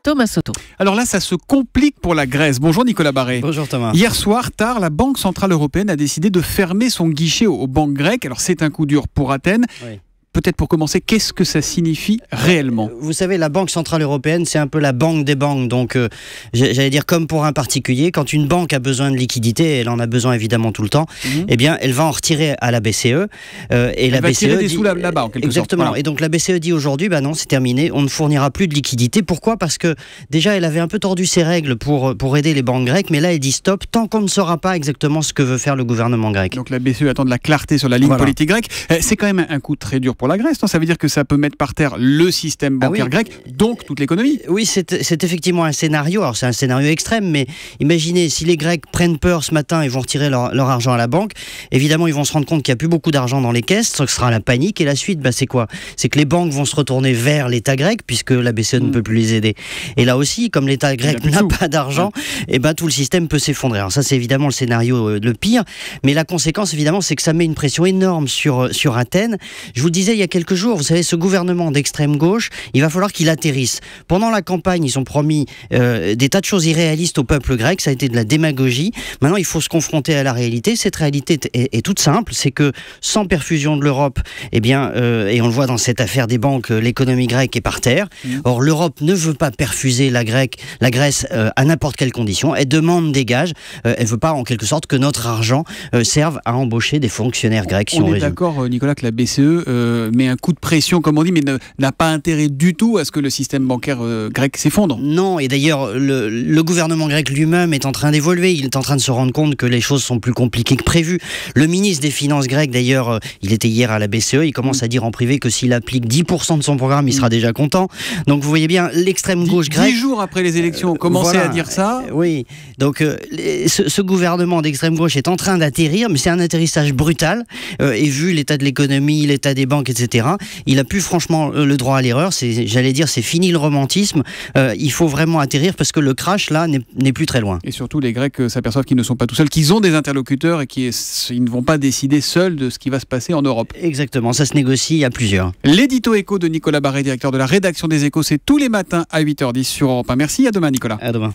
Thomas Soto. Alors là, ça se complique pour la Grèce. Bonjour Nicolas Barré. Bonjour Thomas. Hier soir, tard, la Banque Centrale Européenne a décidé de fermer son guichet aux banques grecques. Alors c'est un coup dur pour Athènes. Oui. Peut-être pour commencer, qu'est-ce que ça signifie réellement ? Vous savez, la Banque Centrale Européenne, c'est un peu la banque des banques. Donc, j'allais dire comme pour un particulier, quand une banque a besoin de liquidité, elle en a besoin évidemment tout le temps, eh bien, elle va en retirer à la BCE. Et elle la va BCE tirer des dit, sous là-bas, en quelque exactement. sorte. Voilà. Et donc, la BCE dit aujourd'hui, non, c'est terminé, on ne fournira plus de liquidité. Pourquoi ? Parce que déjà, elle avait un peu tordu ses règles pour aider les banques grecques, mais là, elle dit stop, tant qu'on ne saura pas exactement ce que veut faire le gouvernement grec. Donc la BCE attend de la clarté sur la ligne politique grecque. C'est quand même un coup très dur pour la Grèce, non ? Ça veut dire que ça peut mettre par terre le système bancaire grec, donc toute l'économie. Oui, c'est effectivement un scénario. Alors c'est un scénario extrême, mais imaginez si les Grecs prennent peur ce matin, ils vont retirer leur argent à la banque. Évidemment, ils vont se rendre compte qu'il n'y a plus beaucoup d'argent dans les caisses, ce sera la panique. Et la suite, c'est quoi ? C'est que les banques vont se retourner vers l'État grec, puisque la BCE ne peut plus les aider. Et là aussi, comme l'État grec n'a pas d'argent, tout le système peut s'effondrer. Alors ça, c'est évidemment le scénario le pire. Mais la conséquence, évidemment, c'est que ça met une pression énorme sur Athènes. Je vous le disais il y a quelques jours, vous savez, ce gouvernement d'extrême gauche, il va falloir qu'il atterrisse. Pendant la campagne, ils ont promis des tas de choses irréalistes au peuple grec, ça a été de la démagogie. Maintenant, il faut se confronter à la réalité. Cette réalité est toute simple, c'est que sans perfusion de l'Europe, et on le voit dans cette affaire des banques, l'économie grecque est par terre. Or, l'Europe ne veut pas perfuser la Grèce à n'importe quelle condition. Elle demande des gages. Elle ne veut pas, en quelque sorte, que notre argent serve à embaucher des fonctionnaires grecs. On est d'accord, Nicolas, que la BCE met un coup de pression, comme on dit, mais n'a pas intérêt du tout à ce que le système bancaire grec s'effondre. Non, et d'ailleurs, le gouvernement grec lui-même est en train d'évoluer. Il est en train de se rendre compte que les choses sont plus compliquées que prévu. Le ministre des Finances grec, d'ailleurs, il était hier à la BCE, il commence à dire en privé que s'il applique 10% de son programme, il sera déjà content. Donc vous voyez bien, l'extrême gauche grecque... 10 jours après les élections, on commençait à dire ça. Oui, donc ce gouvernement d'extrême gauche est en train d'atterrir, mais c'est un atterrissage brutal. Et vu l'état de l'économie, l'état des banques, etc., il a plus franchement le droit à l'erreur. J'allais dire, c'est fini le romantisme. Il faut vraiment atterrir parce que le crash, là, n'est plus très loin. Et surtout, les Grecs s'aperçoivent qu'ils ne sont pas tout seuls, qu'ils ont des interlocuteurs et qu'ils ne vont pas décider seuls de ce qui va se passer en Europe. Exactement, ça se négocie à plusieurs. L'édito éco de Nicolas Barré, directeur de la rédaction des Échos, c'est tous les matins à 8h10 sur Europe 1. Merci, à demain Nicolas. À demain.